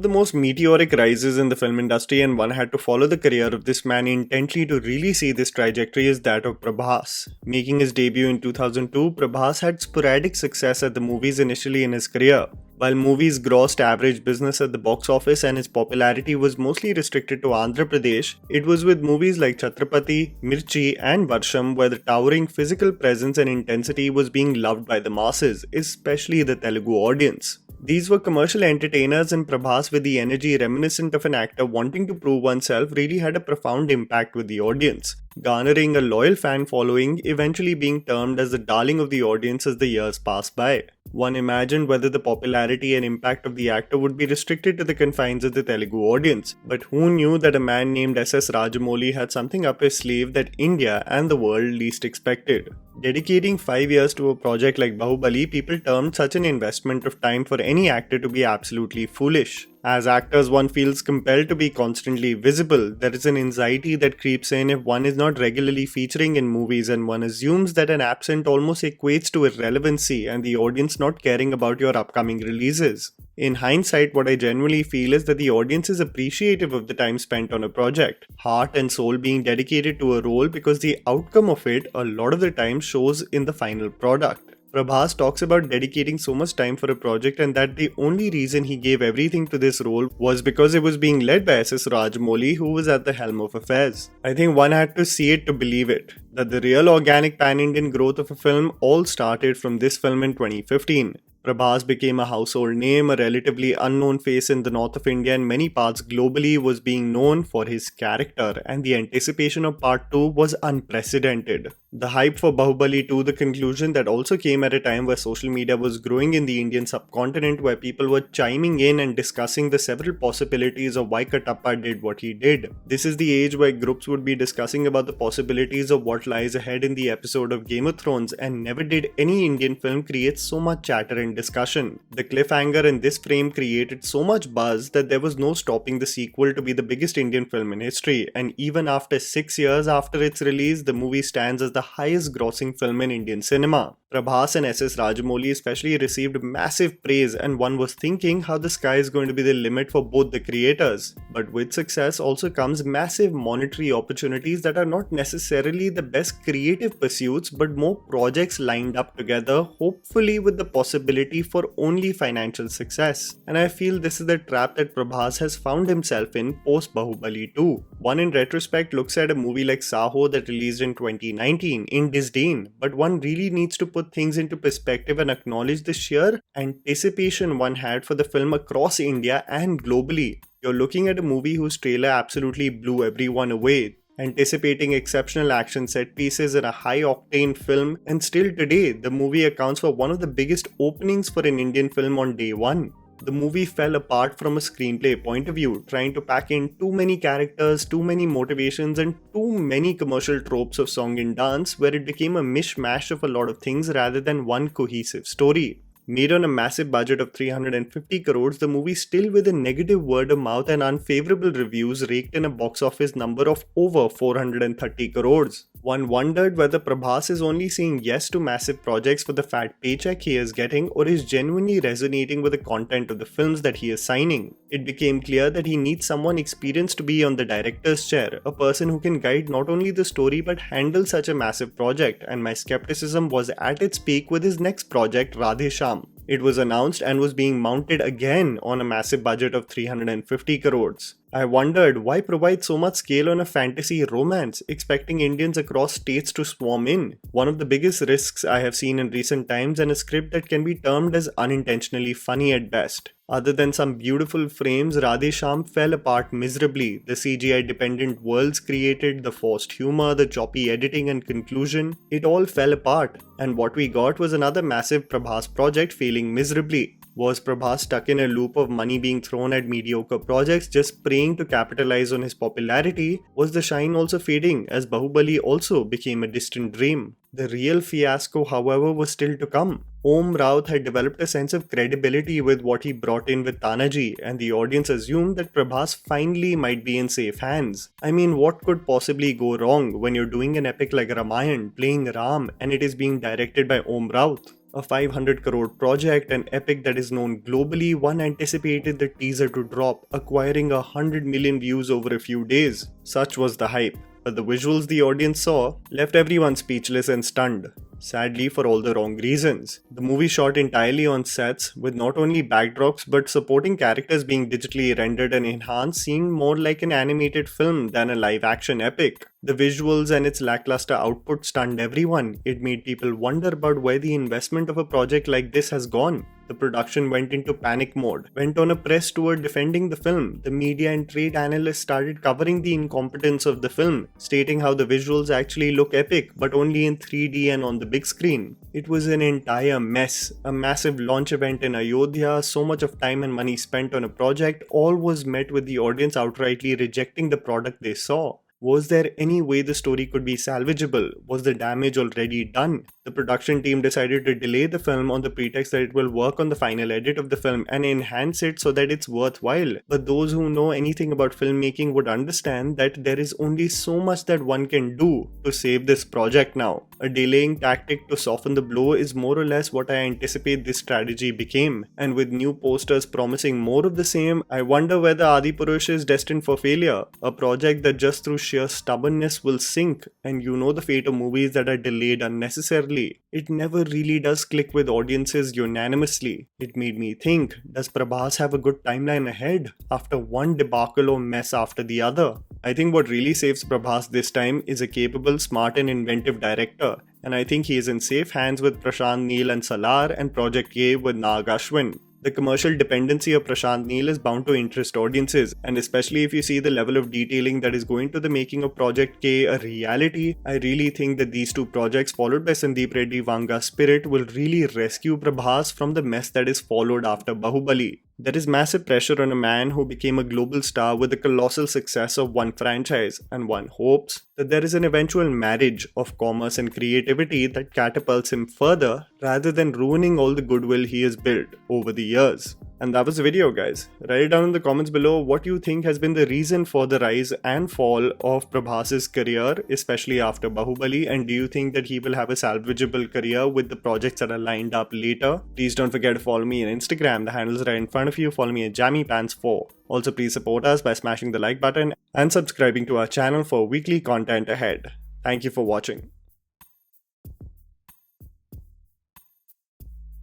of the most meteoric rises in the film industry, and one had to follow the career of this man intently to really see this trajectory, is that of Prabhas. Making his debut in 2002, Prabhas had sporadic success at the movies initially in his career. While movies grossed average business at the box office and his popularity was mostly restricted to Andhra Pradesh, it was with movies like Chhatrapati, Mirchi, and Varsham where the towering physical presence and intensity was being loved by the masses, especially the Telugu audience. These were commercial entertainers, and Prabhas, with the energy reminiscent of an actor wanting to prove oneself, really had a profound impact with the audience, garnering a loyal fan following, eventually being termed as the darling of the audience as the years passed by. One imagined whether the popularity and impact of the actor would be restricted to the confines of the Telugu audience, but who knew that a man named S.S. Rajamouli had something up his sleeve that India and the world least expected. Dedicating 5 years to a project like Baahubali, people termed such an investment of time for any actor to be absolutely foolish. As actors, one feels compelled to be constantly visible. There is an anxiety that creeps in if one is not regularly featuring in movies, and one assumes that an absent almost equates to irrelevancy and the audience not caring about your upcoming releases. In hindsight, what I genuinely feel is that the audience is appreciative of the time spent on a project, heart and soul being dedicated to a role, because the outcome of it a lot of the time shows in the final product. Prabhas talks about dedicating so much time for a project, and that the only reason he gave everything to this role was because it was being led by S.S. Rajamouli, who was at the helm of affairs. I think one had to see it to believe it, that the real organic pan-Indian growth of a film all started from this film in 2015. Prabhas became a household name, a relatively unknown face in the north of India and many parts globally, was being known for his character, and the anticipation of part 2 was unprecedented. The hype for Baahubali 2, the conclusion, that also came at a time where social media was growing in the Indian subcontinent, where people were chiming in and discussing the several possibilities of why Katappa did what he did. This is the age where groups would be discussing about the possibilities of what lies ahead in the episode of Game of Thrones, and never did any Indian film create so much chatter and discussion. The cliffhanger in this frame created so much buzz that there was no stopping the sequel to be the biggest Indian film in history, and even after 6 years after its release, the movie stands as the highest grossing film in Indian cinema. Prabhas and S.S. Rajamouli especially received massive praise, and one was thinking how the sky is going to be the limit for both the creators. But with success also comes massive monetary opportunities that are not necessarily the best creative pursuits, but more projects lined up together, hopefully with the possibility for only financial success. And I feel this is the trap that Prabhas has found himself in post Baahubali 2. One in retrospect looks at a movie like Saho that released in 2019 in disdain, but one really needs to put things into perspective and acknowledge the sheer anticipation one had for the film across India and globally. You're looking at a movie whose trailer absolutely blew everyone away, anticipating exceptional action set pieces in a high-octane film, and still today, the movie accounts for one of the biggest openings for an Indian film on day one. The movie fell apart from a screenplay point of view, trying to pack in too many characters, too many motivations, and too many commercial tropes of song and dance, where it became a mishmash of a lot of things rather than one cohesive story. Made on a massive budget of 350 crores, the movie, still with a negative word of mouth and unfavorable reviews, raked in a box office number of over 430 crores. One wondered whether Prabhas is only saying yes to massive projects for the fat paycheck he is getting, or is genuinely resonating with the content of the films that he is signing. It became clear that he needs someone experienced to be on the director's chair, a person who can guide not only the story but handle such a massive project, and my skepticism was at its peak with his next project, Radhe Shyam. It was announced and was being mounted again on a massive budget of 350 crores. I wondered why provide so much scale on a fantasy romance, expecting Indians across states to swarm in. One of the biggest risks I have seen in recent times, and a script that can be termed as unintentionally funny at best. Other than some beautiful frames, Radhe Shyam fell apart miserably. The CGI dependent worlds created, the forced humor, the choppy editing and conclusion, it all fell apart. And what we got was another massive Prabhas project failing miserably. Was Prabhas stuck in a loop of money being thrown at mediocre projects, just praying to capitalize on his popularity? Was the shine also fading as Baahubali also became a distant dream? The real fiasco, however, was still to come. Om Raut had developed a sense of credibility with what he brought in with Tanaji, and the audience assumed that Prabhas finally might be in safe hands. I mean, what could possibly go wrong when you're doing an epic like Ramayan, playing Ram, and it is being directed by Om Raut? A 500 crore project, an epic that is known globally, one anticipated the teaser to drop, acquiring 100 million views over a few days. Such was the hype. But the visuals the audience saw left everyone speechless and stunned. Sadly, for all the wrong reasons. The movie shot entirely on sets, with not only backdrops but supporting characters being digitally rendered and enhanced, seemed more like an animated film than a live action epic. The visuals and its lackluster output stunned everyone. It made people wonder about where the investment of a project like this has gone. The production went into panic mode, went on a press tour defending the film. The media and trade analysts started covering the incompetence of the film, stating how the visuals actually look epic, but only in 3D and on the big screen. It was an entire mess, a massive launch event in Ayodhya, so much of time and money spent on a project, all was met with the audience outrightly rejecting the product they saw. Was there any way the story could be salvageable? Was the damage already done? The production team decided to delay the film on the pretext that it will work on the final edit of the film and enhance it so that it's worthwhile. But those who know anything about filmmaking would understand that there is only so much that one can do to save this project now. A delaying tactic to soften the blow is more or less what I anticipate this strategy became. And with new posters promising more of the same, I wonder whether Adipurush is destined for failure. A project that just through sheer stubbornness will sink. And you know the fate of movies that are delayed unnecessarily. It never really does click with audiences unanimously. It made me think, does Prabhas have a good timeline ahead after one debacle or mess after the other? I think what really saves Prabhas this time is a capable, smart and inventive director. And I think he is in safe hands with Prashant Neel and Salaar and Project K with Nag Ashwin. The commercial dependency of Prashant Neel is bound to interest audiences, and especially if you see the level of detailing that is going to the making of Project K a reality, I really think that these two projects followed by Sandeep Reddy Vanga's Spirit will really rescue Prabhas from the mess that is followed after Baahubali. There is massive pressure on a man who became a global star with the colossal success of one franchise, and one hopes that there is an eventual marriage of commerce and creativity that catapults him further rather than ruining all the goodwill he has built over the years. And that was the video, guys. Write down in the comments below what you think has been the reason for the rise and fall of Prabhas's career, especially after Baahubali, and do you think that he will have a salvageable career with the projects that are lined up later? Please don't forget to follow me on Instagram, the handle is right in front of you. Follow me at JammyPants4. Also, please support us by smashing the like button and subscribing to our channel for weekly content ahead. Thank you for watching.